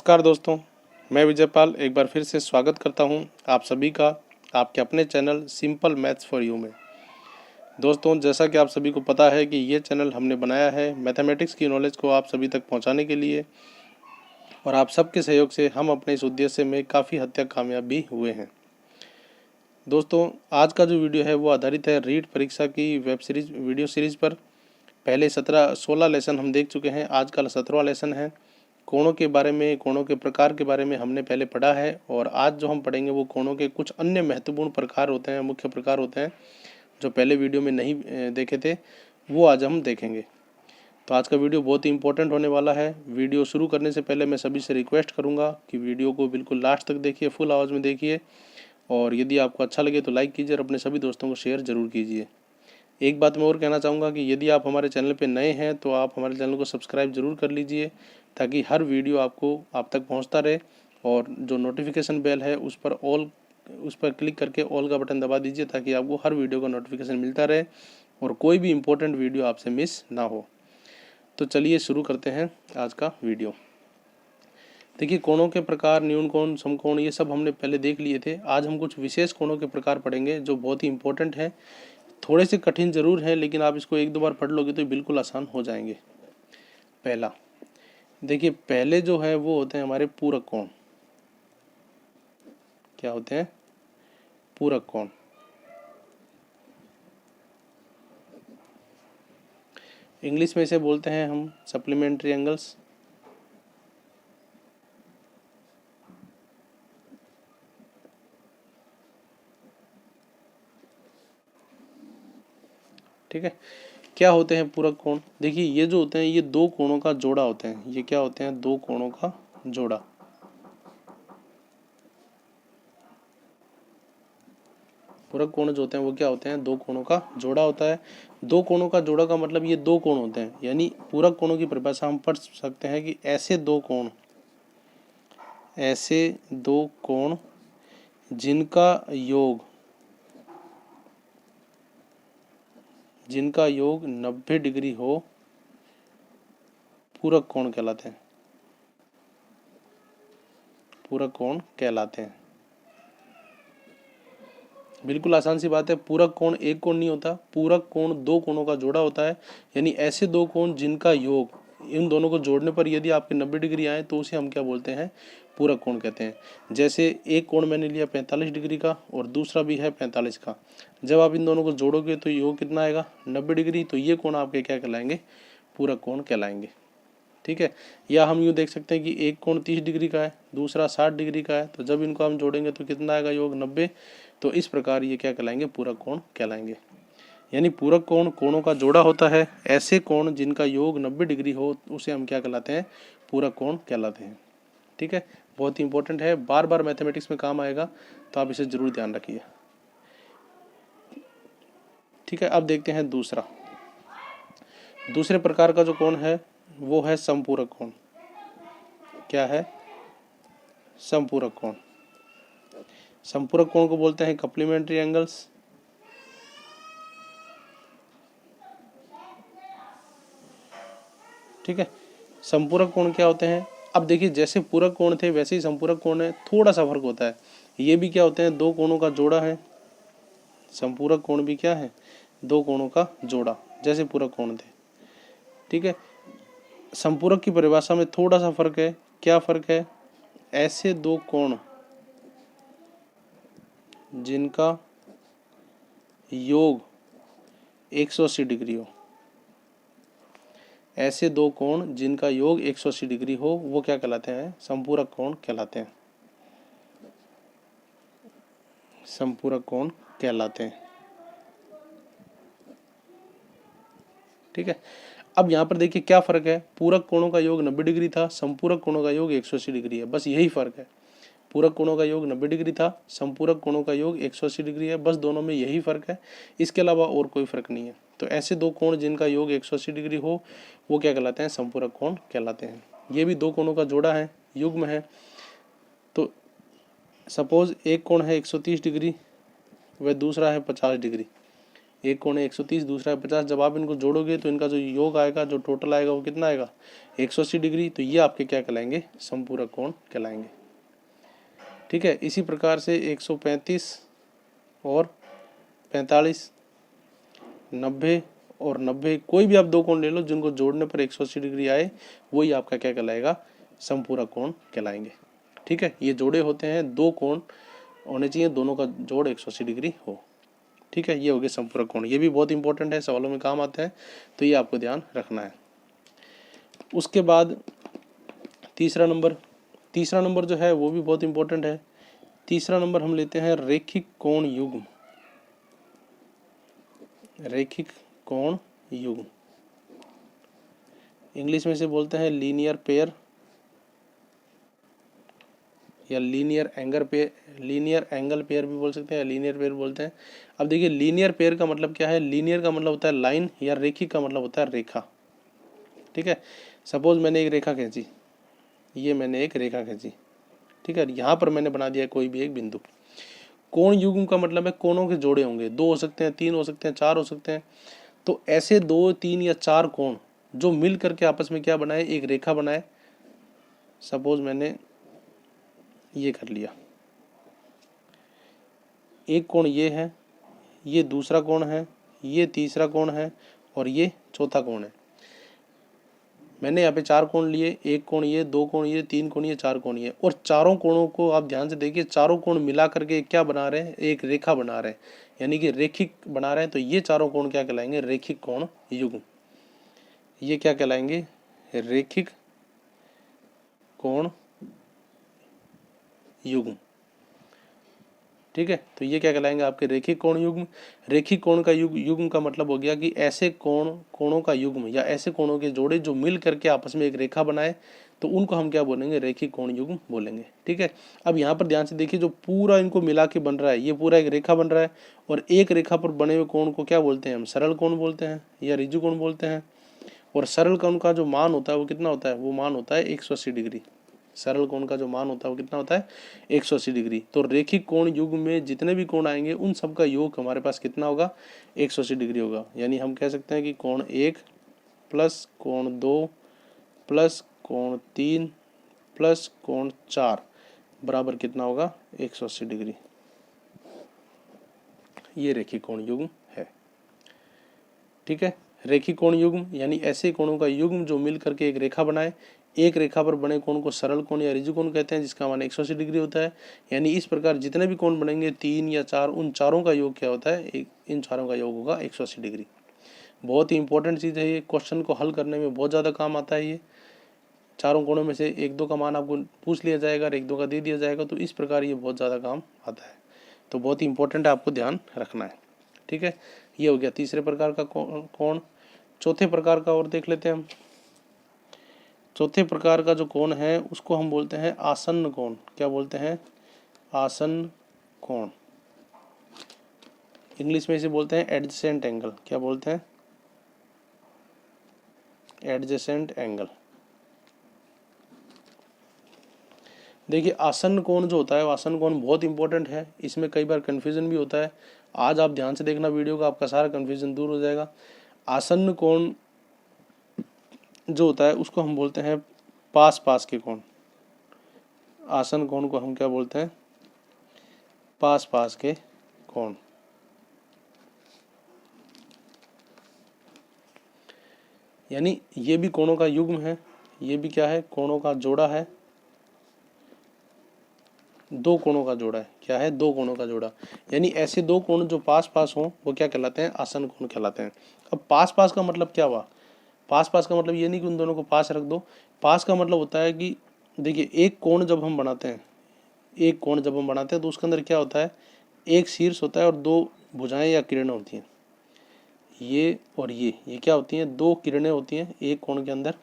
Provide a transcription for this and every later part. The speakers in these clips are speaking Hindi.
नमस्कार दोस्तों, मैं विजयपाल एक बार फिर से स्वागत करता हूं आप सभी का आपके अपने channel simple maths for you में। दोस्तों, जैसा कि आप सभी को पता है कि ये चैनल हमने बनाया है मैथमेटिक्स की नॉलेज को आप सभी तक पहुंचाने के लिए, और आप सबके सहयोग से हम अपने इस उद्देश्य में काफ़ी हद तक कामयाब भी हुए हैं। दोस्तों, आज का जो वीडियो है वो आधारित है रीट परीक्षा की वेब सीरीज वीडियो सीरीज़ पर। पहले 16 लेसन हम देख चुके हैं, आज का 17वां लेसन है। कोणों के बारे में, कोणों के प्रकार के बारे में हमने पहले पढ़ा है, और आज जो हम पढ़ेंगे वो कोणों के कुछ अन्य महत्वपूर्ण प्रकार होते हैं, मुख्य प्रकार होते हैं जो पहले वीडियो में नहीं देखे थे, वो आज हम देखेंगे। तो आज का वीडियो बहुत ही इंपॉर्टेंट होने वाला है। वीडियो शुरू करने से पहले मैं सभी से रिक्वेस्ट करूँगा कि वीडियो को बिल्कुल लास्ट तक देखिए, फुल आवाज़ में देखिए, और यदि आपको अच्छा लगे तो लाइक कीजिए और अपने सभी दोस्तों को शेयर ज़रूर कीजिए। एक बात मैं और कहना चाहूँगा कि यदि आप हमारे चैनल पर नए हैं तो आप हमारे चैनल को सब्सक्राइब जरूर कर लीजिए, ताकि हर वीडियो आप तक पहुंचता रहे। और जो नोटिफिकेशन बेल है उस पर क्लिक करके ऑल का बटन दबा दीजिए, ताकि आपको हर वीडियो का नोटिफिकेशन मिलता रहे और कोई भी इम्पोर्टेंट वीडियो आपसे मिस ना हो। तो चलिए शुरू करते हैं आज का वीडियो। देखिए, कोणों के प्रकार, न्यून कोण, समकोण, ये सब हमने पहले देख लिए थे। आज हम कुछ विशेष कोणों के प्रकार पढ़ेंगे जो बहुत ही इंपॉर्टेंट है। थोड़े से कठिन जरूर है, लेकिन आप इसको एक दो बार पढ़ लोगे तो बिल्कुल आसान हो जाएंगे। पहला देखिए, पहले जो है वो होते हैं हमारे पूरक कोण। क्या होते हैं? पूरक कोण। इंग्लिश में इसे बोलते हैं हम सप्लीमेंट्री एंगल्स। ठीक है, क्या होते हैं पूरक कोण? देखिए, ये जो होते हैं ये दो कोणों का जोड़ा होते हैं। ये क्या होते हैं? दो कोणों का जोड़ा। पूरक कोण जो होते हैं वो क्या होते हैं? दो कोणों का जोड़ा होता है। दो कोणों का जोड़ा का मतलब ये दो कोण होते हैं, यानी पूरक कोणों की परिभाषा हम पढ़ सकते हैं कि ऐसे दो कोण जिनका योग 90 डिग्री हो, पूरक कोण कहलाते हैं। पूरक कोण कहलाते हैं। बिल्कुल आसान सी बात है। पूरक कोण एक कोण नहीं होता, पूरक कोण दो कोणों का जोड़ा होता है। यानी ऐसे दो कोण जिनका योग, इन दोनों को जोड़ने पर यदि आपके 90 डिग्री आए तो उसे हम क्या बोलते हैं? पूरक कोण कहते हैं। जैसे एक कोण मैंने लिया 45 डिग्री का और दूसरा भी है 45 का। जब आप इन दोनों को जोड़ोगे तो योग कितना आएगा? 90 डिग्री। तो ये कोण आपके क्या कहलाएंगे? पूरक कोण कहलाएंगे। ठीक है। या हम यूँ देख सकते हैं कि एक कोण 30 डिग्री का है, दूसरा 60 डिग्री का है, तो जब इनको हम जोड़ेंगे तो कितना आएगा? योग 90। तो इस प्रकार ये क्या कहलाएंगे? पूरक कोण कहलाएंगे। यानी पूरक कोण कोणों का जोड़ा होता है। ऐसे कोण जिनका योग 90 डिग्री हो उसे हम क्या कहलाते हैं? पूरक कोण कहलाते हैं। ठीक है, बहुत ही इंपॉर्टेंट है, बार बार मैथमेटिक्स में काम आएगा, तो आप इसे जरूर ध्यान रखिए। ठीक है, अब देखते हैं दूसरे प्रकार का जो कोण है वो है समपूरक कोण। क्या है? समपूरक कोण। समपूरक कोण को बोलते हैं कप्लीमेंट्री एंगल्स। ठीक है, समपूरक कोण क्या होते हैं? अब देखिए, जैसे पूरक कोण थे वैसे ही समपूरक कोण है, थोड़ा सा फर्क होता है। ये भी क्या होते हैं? दो कोणों का जोड़ा है। समपूरक कोण भी क्या है? दो कोणों का जोड़ा, जैसे पूरक कोण थे। ठीक है, समपूरक की परिभाषा में थोड़ा सा फर्क है। क्या फर्क है? ऐसे दो कोण जिनका योग 180 डिग्री हो, ऐसे दो कोण जिनका योग 180 डिग्री हो वो क्या कहलाते हैं? समपूरक कोण कहलाते हैं। समपूरक कोण कहलाते हैं। ठीक है, अब यहाँ पर देखिए क्या फर्क है। पूरक कोणों का योग 90 डिग्री था, समपूरक कोणों का योग 180 डिग्री है, बस यही फर्क है। पूरक कोणों का योग 90 डिग्री था, समपूरक कोणों का योग 180 डिग्री है, बस दोनों में यही फर्क है, इसके अलावा और कोई फर्क नहीं है। तो ऐसे दो कोण जिनका योग 180 डिग्री हो वो क्या कहलाते हैं? समपूरक कोण कहलाते हैं। ये भी दो कोणों का जोड़ा है, युग्म है। तो सपोज एक कोण है 130 डिग्री व दूसरा है 50 डिग्री। एक कोण है 130, दूसरा है 50। जब आप इनको जोड़ोगे तो इनका जो योग आएगा, जो टोटल आएगा वो कितना आएगा 180 डिग्री। तो ये आपके क्या कहलाएंगे, समपूरक कोण कहलाएंगे। ठीक है, इसी प्रकार से 135 और 45, 90 और 90, कोई भी आप दो कोण ले लो जिनको जोड़ने पर 180 डिग्री आए, वही आपका क्या कहलाएगा, समपूरक कोण कहलाएंगे। ठीक है, ये जोड़े होते हैं, दो कोण होने चाहिए, दोनों का जोड़ 180 डिग्री हो। ठीक है, ये हो गए संपूरक कोण। ये भी बहुत इंपॉर्टेंट है, सवालों में काम आते हैं, तो ये आपको ध्यान रखना है। उसके बाद तीसरा नंबर जो है वो भी बहुत इंपॉर्टेंट है। तीसरा नंबर हम लेते हैं रैखिक कोण युग्म। रैखिक कोण युग्म इंग्लिश में से बोलते हैं लीनियर पेयर या लीनियर एंगल पेयर भी बोल सकते हैं, या लीनियर पेयर बोलते हैं। अब देखिए, लीनियर पेयर का मतलब क्या है। लीनियर का मतलब होता है लाइन, या रैखिक का मतलब होता है रेखा। ठीक है, सपोज मैंने एक रेखा खींची, ये मैंने एक रेखा खींची, ठीक है, यहाँ पर मैंने बना दिया कोई भी एक बिंदु। कोण युग्म का मतलब है कोणों के जोड़े होंगे, 2 हो सकते हैं, 3 हो सकते हैं, 4 हो सकते हैं। तो ऐसे 2, 3 या 4 कोण जो मिल करके आपस में क्या बनाए, एक रेखा बनाए। सपोज मैंने ये कर लिया, एक कोण ये है, ये दूसरा कोण है, ये तीसरा कोण है, और ये चौथा कोण है। मैंने यहाँ पे 4 कोण लिए, एक कोण ये, 2 कोण ये, 3 कोण ये, 4 कोण ये, और चारों कोणों को आप ध्यान से देखिए, चारों कोण मिला करके क्या बना रहे हैं, एक रेखा बना रहे हैं, यानी कि रेखिक बना रहे हैं। तो ये चारों कोण क्या कहलाएंगे, रैखिक कोण युग्म। ये क्या कहलाएंगे, रैखिक कोण युग्म। ठीक है, तो ये क्या कहलाएंगे आपके रैखिक कोण युग्म। रैखिक कोण का युग्म का मतलब हो गया कि ऐसे कोणों का युग्म, या ऐसे कोणों के जोड़े जो मिल करके आपस में एक रेखा बनाए, तो उनको हम क्या बोलेंगे, रैखिक कोण युग्म बोलेंगे। ठीक है, अब यहाँ पर ध्यान से देखिए, जो पूरा इनको मिला के बन रहा है, ये पूरा एक रेखा बन रहा है, और एक रेखा पर बने हुए कोण को क्या बोलते हैं, हम सरल कोण बोलते हैं या ऋजु कोण बोलते हैं। और सरल कोण का जो मान होता है वो कितना होता है, वो मान होता है 180 डिग्री। सरल कोण का जो मान होता है वो कितना होता है, 180 डिग्री। तो रैखिक कोण युग्म में जितने भी कोण आएंगे उन सब का योग हमारे पास कितना होगा, 180 डिग्री होगा। यानी हम कह सकते हैं कि कोण 1 प्लस कोण 2 प्लस कोण 3 प्लस कोण 4 बराबर कितना होगा, 180 डिग्री। ये रैखिक कोण युग्म है। ठीक है, रैखिक कोण युग्म यानी ऐसे कोणों का युग्म जो मिल करके एक रेखा बनाए। एक रेखा पर बने कोण को सरल कोण या ऋजु कोण कहते हैं, जिसका मान 180 डिग्री होता है। यानी इस प्रकार जितने भी कोण बनेंगे, 3 या 4, उन चारों का योग क्या होता है, इन चारों का योग होगा 180 डिग्री। बहुत ही इंपॉर्टेंट चीज़ है ये, क्वेश्चन को हल करने में बहुत ज़्यादा काम आता है। ये चारों कोणों में से 1-2 का मान आपको पूछ लिया जाएगा और 1-2 का दे दिया जाएगा, तो इस प्रकार ये बहुत ज़्यादा काम आता है। तो बहुत ही इंपॉर्टेंट है, आपको ध्यान रखना है। ठीक है, ये हो गया तीसरे प्रकार का कोण। चौथे प्रकार का और देख लेते हैं हम। चौथे प्रकार का जो कोण है उसको हम बोलते हैं आसन्न कोण। क्या बोलते हैं, आसन्न कोण। इंग्लिश में इसे बोलते हैं एडजेसेंट एंगल। क्या बोलते हैं, एडजेसेंट एंगल। देखिए, आसन्न कोण जो होता है, आसन्न कोण बहुत इंपॉर्टेंट है। इसमें कई बार कन्फ्यूजन भी होता है। आज आप ध्यान से देखना वीडियो का, आपका सारा कन्फ्यूजन दूर हो जाएगा। आसन्न कोण जो होता है उसको हम बोलते हैं पास पास के कोण। आसन्न कोण को हम क्या बोलते हैं, पास पास के कोण। यानी ये भी कोणों का युग्म है, ये भी क्या है, कोणों का जोड़ा है, दो कोणों का जोड़ा है। क्या है, दो कोणों का जोड़ा। यानी ऐसे दो कोण जो पास पास हों वो क्या कहलाते हैं, आसन्न कोण कहलाते हैं। अब पास पास का मतलब क्या हुआ, पास पास का मतलब ये नहीं कि उन दोनों को पास रख दो। पास का मतलब होता है कि देखिए, एक कोण जब हम बनाते हैं, एक कोण जब हम बनाते हैं तो उसके अंदर क्या होता है, एक शीर्ष होता है और दो भुजाएं या किरणें होती हैं। ये और ये क्या होती हैं, दो किरणें होती हैं एक कोण के अंदर।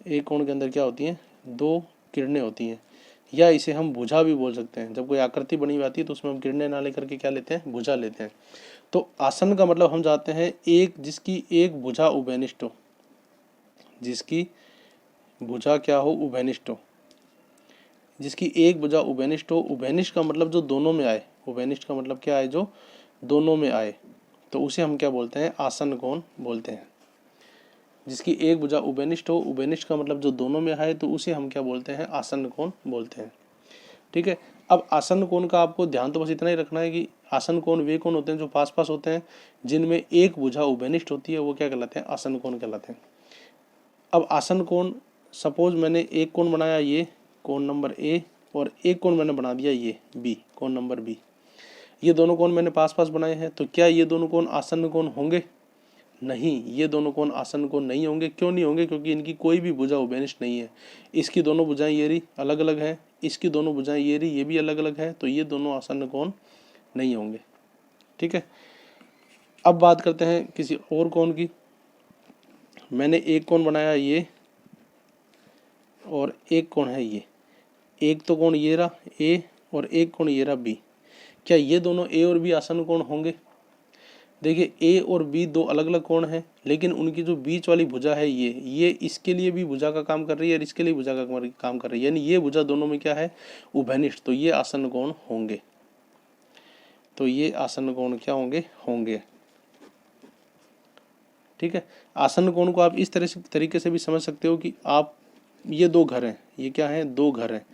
एक कोण के अंदर क्या होती हैं, दो किरणें होती हैं, या इसे हम भुजा भी बोल सकते हैं। जब कोई आकृति बनी हुई आती है तो उसमें हम किरणें ना लेकर के क्या लेते हैं, भुजा लेते हैं। तो आसन्न का मतलब हम चाहते हैं एक जिसकी एक भुजा उभयनिष्ठ हो, जिसकी भुजा क्या हो, उभयनिष्ठ हो, जिसकी एक भुजा उभयनिष्ठ हो। उभयनिष्ठ का मतलब जो दोनों में आए, उभयनिष्ठ का मतलब क्या है, जो दोनों में आए। तो उसे हम क्या बोलते हैं, आसन्न कोण बोलते हैं। जिसकी एक भुजा उभयनिष्ठ हो, उभयनिष्ठ का मतलब जो दोनों में है, तो उसे हम क्या बोलते हैं, आसन्न कोण बोलते हैं। ठीक है। अब आसन्न कोण का आपको ध्यान तो बस इतना ही रखना है कि आसन्न कोण वे कोण होते हैं जो पास पास होते हैं, जिनमें एक भुजा उभयनिष्ठ होती है, वो क्या कहलाते हैं, आसन्न कोण कहलाते हैं। अब आसन्न कोण, सपोज मैंने एक कोण बनाया ये कोण नंबर ए, और एक कोण मैंने बना दिया ये बी, कोण नंबर बी। ये दोनों कोण मैंने पास पास बनाए हैं, तो क्या ये दोनों कोण आसन्न कोण होंगे? नहीं, ये दोनों कोण आसन्न कोण नहीं होंगे। क्यों नहीं होंगे? क्योंकि इनकी कोई भी भुजा उभयनिष्ठ नहीं है। इसकी दोनों भुजाएं ये रही अलग अलग हैं, इसकी दोनों भुजाएं ये रही, ये भी अलग अलग है, तो ये दोनों आसन्न कोण नहीं होंगे। ठीक है। अब बात करते हैं किसी और कोण की। मैंने एक कोण बनाया ये, और एक कोण है ये। एक तो कोण ये रहा ए, और एक कोण ये रहा बी। क्या ये दोनों ए और बी आसन्न कोण होंगे? देखिए, ए और बी दो अलग अलग कोण हैं, लेकिन उनकी जो बीच वाली भुजा है ये इसके लिए भी भुजा का काम कर रही है और इसके लिए भुजा का काम कर रही है, यानी ये भुजा दोनों में क्या है, उभयनिष्ठ। तो ये आसन्न कोण होंगे। तो ये आसन्न कोण क्या होंगे, होंगे। ठीक है। आसन्न कोण को आप इस तरीके से भी समझ सकते हो कि आप, ये दो घर हैं, ये क्या है, दो घर हैं।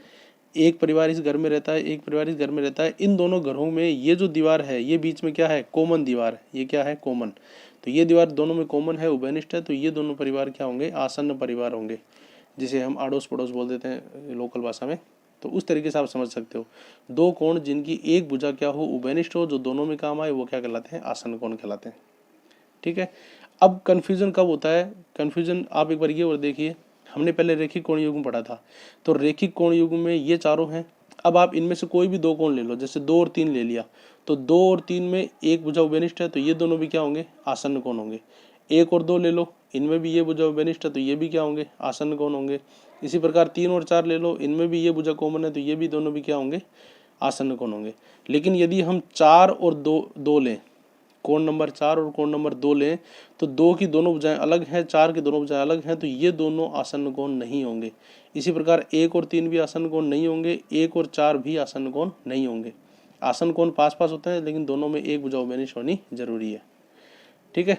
एक परिवार इस घर में रहता है, एक परिवार इस घर में रहता है। इन दोनों घरों में ये जो दीवार है, ये बीच में क्या है, कॉमन दीवार है। ये क्या है, कॉमन। तो ये दीवार दोनों में कॉमन है, उभयनिष्ठ है, तो ये दोनों परिवार क्या होंगे, आसन्न परिवार होंगे, जिसे हम आड़ोस पड़ोस बोल देते हैं लोकल भाषा में। तो उस तरीके से आप समझ सकते हो। दो कोण जिनकी एक भुजा क्या हो, उभयनिष्ठ हो, जो दोनों में काम आए, वो क्या कहलाते हैं, आसन्न कोण कहलाते हैं। ठीक है। अब कन्फ्यूजन कब होता है? कन्फ्यूजन आप एक बार ये और देखिए, हमने पहले रेखिक कोण युग्म पढ़ा था, तो रेखिक कोण युग्म में ये चारों हैं। अब आप इनमें से कोई भी दो कोण ले लो, जैसे 2 और 3 ले लिया, तो 2 और 3 में एक भुजा उभयनिष्ठ है, तो ये दोनों भी क्या होंगे, आसन्न कोण होंगे। 1 और 2 ले लो, इनमें भी ये भुजा उभयनिष्ठ है, तो ये भी क्या होंगे, आसन्न कोण होंगे। इसी प्रकार 3 और 4 ले लो, इनमें भी ये भुजा कॉमन है, तो ये भी दोनों भी क्या होंगे, आसन्न कोण होंगे। लेकिन यदि हम 4 और 2 लें, कोण नंबर 4 और कोण नंबर 2 लें, तो 2 की दोनों भुजाएं अलग हैं, 4 की दोनों भुजाएं अलग हैं, तो ये दोनों आसन्न कोण नहीं होंगे। इसी प्रकार 1 और 3 भी आसन्न कोण नहीं होंगे, 1 और 4 भी आसन्न कोण नहीं होंगे। आसन्न कोण पास पास होते हैं, लेकिन दोनों में एक भुजा उभयनिष्ठ होनी जरूरी है। ठीक है।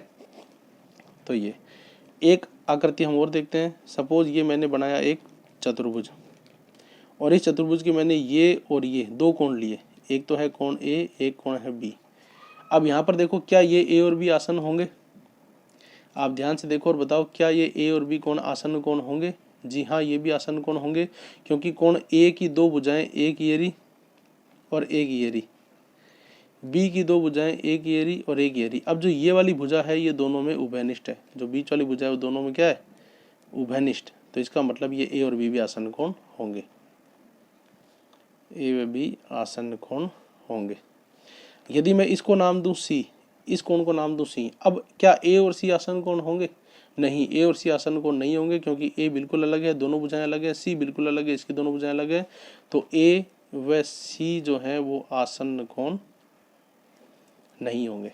तो ये एक आकृति हम और देखते हैं। सपोज ये मैंने बनाया एक चतुर्भुज, और इस चतुर्भुज के मैंने ये और ये दो कोण लिए, एक तो है कोण ए, एक कोण है बी। अब यहाँ पर देखो, क्या ये ए और बी आसन्न होंगे? आप ध्यान से देखो और बताओ, क्या ये ए और बी कोण आसन्न कोण होंगे? जी हाँ, ये भी आसन्न कोण होंगे, क्योंकि कोण ए की दो भुजाएं, एक ये रही और एक ये रही। बी की दो भुजाएं, एक ये रही और एक ये रही। अब जो ये वाली भुजा है, ये दोनों में उभयनिष्ठ है। जो बीच वाली भुजा है, वो दोनों में क्या है, उभयनिष्ठ। तो इसका मतलब ये ए और बी भी आसन्न कोण होंगे। ए व बी आसन्न कोण होंगे। यदि मैं इसको नाम दूं सी, इस कोण को नाम दूं सी, अब क्या ए और सी आसन्न कोण होंगे? नहीं, ए और सी आसन्न कोण नहीं होंगे, क्योंकि ए बिल्कुल अलग है, दोनों भुजाएं अलग है, सी बिल्कुल अलग है, इसकी दोनों भुजाएं अलग है। तो ए व सी जो है वो आसन्न कोण नहीं होंगे।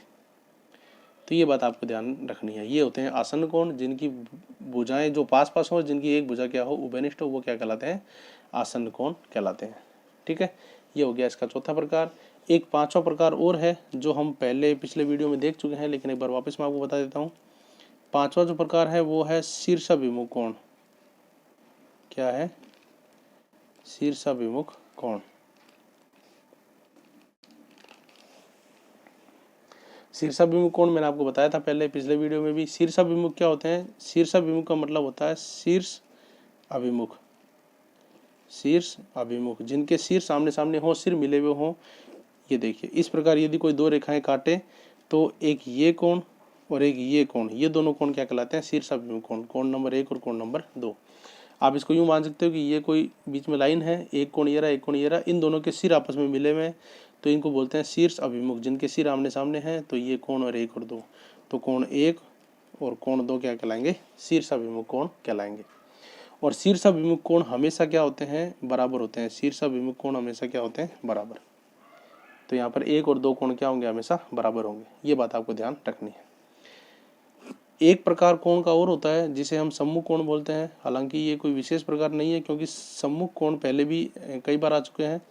तो ये बात आपको ध्यान रखनी है। ये होते हैं आसन्न कोण, जिनकी भुजाएं जो पास पास हो, जिनकी एक भुजा क्या हो, उभयनिष्ठ हो, वो क्या कहलाते हैं, आसन्न कोण कहलाते हैं। ठीक है। ये हो गया इसका चौथा प्रकार। एक पांचवा प्रकार और है, जो हम पहले पिछले वीडियो में देख चुके हैं, लेकिन एक बार वापस मैं आपको बता देता हूँ। पांचवा जो प्रकार है वो है शीर्षाभिमुख कोण। क्या है, शीर्षाभिमुख कोण। शीर्षाभिमुख कोण मैंने आपको बताया था पहले पिछले वीडियो में भी। शीर्षाभिमुख क्या होते हैं? शीर्षाभिमुख का मतलब होता है शीर्ष अभिमुख। शीर्ष अभिमुख, जिनके शीर्ष सामने सामने हो, सिर मिले हुए हों। ये देखिए, इस प्रकार यदि कोई दो रेखाएं काटे, तो एक ये कोण और एक ये कोण, ये दोनों कोण क्या कहलाते हैं, शीर्षाभिमुख कोण। कोण नंबर 1 और कोण नंबर 2। आप इसको यूं मान सकते हो कि ये कोई बीच में लाइन है, एक कोण ये रहा, एक कोण ये रहा, इन दोनों के सिर आपस में मिले हुए हैं, तो इनको बोलते हैं शीर्ष अभिमुख। जिनके सिर आमने सामने हैं, तो ये कोण और 1 और 2, तो कोण 1 और कोण 2 क्या कहलाएंगे, शीर्षाभिमुख कोण कहलाएंगे। और शीर्षाभिमुख कोण हमेशा क्या होते हैं, बराबर होते हैं। शीर्षाभिमुख कोण हमेशा क्या होते हैं, बराबर। तो यहाँ पर 1 और 2 कोण क्या होंगे, हमेशा बराबर होंगे। ये बात आपको ध्यान रखनी है। एक प्रकार कोण का और होता है, जिसे हम सम्मुख कोण बोलते हैं। हालांकि ये कोई विशेष प्रकार नहीं है, क्योंकि सम्मुख कोण पहले भी कई बार आ चुके हैं।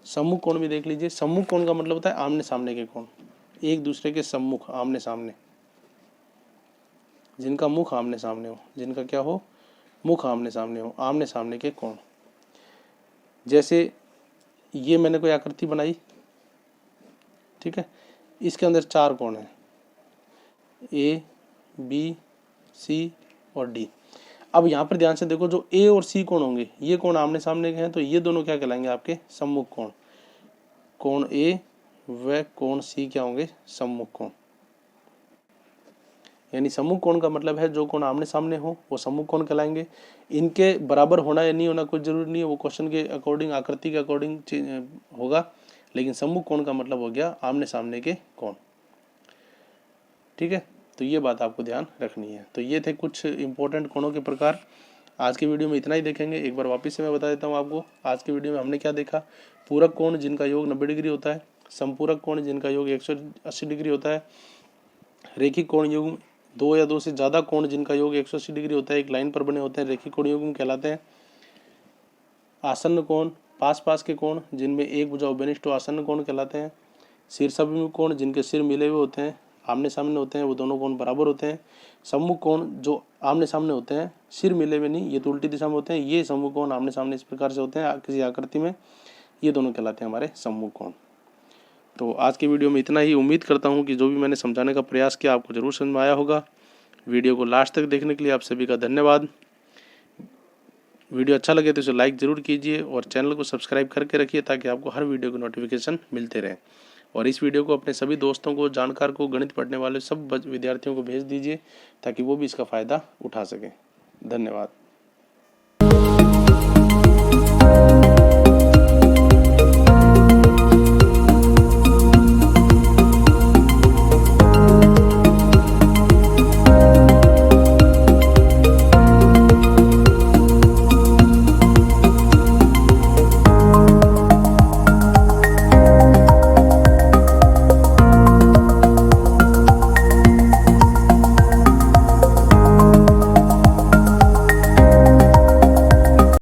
सम्मुख कोण भी देख लीजिए। सम्मुख कोण का मतलब होता है आमने सामने के कोण। एक दूसरे के सम्मुख, आमने सामने, जिनका मुख आमने सामने हो, जिनका क्या हो, मुख आमने सामने हो, आमने सामने के कोण। जैसे ये मैंने कोई आकृति बनाई, ठीक है, इसके अंदर 4 कोण हैं, ए, बी, सी और डी। अब यहाँ पर ध्यान से देखो, जो ए और सी कोण होंगे ये कोण आमने सामने के हैं, तो ये दोनों क्या कहलाएंगे, आपके सम्मुख कोण। कोण ए व कोण सी क्या होंगे, सम्मुख कोण। यानी सम्मुख कोण का मतलब है जो कोण आमने सामने हो वो सम्मुख कोण कहलाएंगे। इनके बराबर होना या नहीं होना कोई जरूरी नहीं है, वो क्वेश्चन के अकॉर्डिंग, आकृति के अकॉर्डिंग होगा, लेकिन सम्मुख कोण का मतलब हो गया आमने सामने के कोण। ठीक है, तो ये बात आपको ध्यान रखनी है। तो ये थे कुछ इंपॉर्टेंट कोणों के प्रकार। आज की वीडियो में इतना ही देखेंगे। एक बार वापस से मैं बता देता हूँ आपको, आज की वीडियो में हमने क्या देखा। पूरक कोण जिनका योग 90 डिग्री होता है, संपूरक कोण जिनका योग 180 डिग्री होता है, रेखिक कोण युग्म 2 या 2 से ज़्यादा कोण जिनका योग 180 डिग्री होता है, एक लाइन पर बने होते हैं, रेखिक कोण युग्म कहलाते हैं। आसन्न कोण, पास पास के कोण जिनमें एक भुजा उभयनिष्ठ आसन्न कोण कहलाते हैं। शीर्षाभिमुख कोण जिनके सिर मिले हुए होते हैं, आमने सामने होते हैं, वो दोनों कोण बराबर होते हैं। सम्मुख कोण जो आमने सामने होते हैं, सिर मिले हुए नहीं, ये तो उल्टी दिशा में होते हैं, ये सम्मुख कोण आमने सामने इस प्रकार से होते हैं किसी आकृति में, ये दोनों कहलाते हैं हमारे सम्मुख कोण। तो आज की वीडियो में इतना ही। उम्मीद करता हूँ कि जो भी मैंने समझाने का प्रयास किया आपको जरूर समझ में आया होगा। वीडियो को लास्ट तक देखने के लिए आप सभी का धन्यवाद। वीडियो अच्छा लगे तो इसे लाइक ज़रूर कीजिए और चैनल को सब्सक्राइब करके रखिए ताकि आपको हर वीडियो की नोटिफिकेशन मिलते रहे। और इस वीडियो को अपने सभी दोस्तों को, जानकार को, गणित पढ़ने वाले सब विद्यार्थियों को भेज दीजिए ताकि वो भी इसका फ़ायदा उठा सकें। धन्यवाद।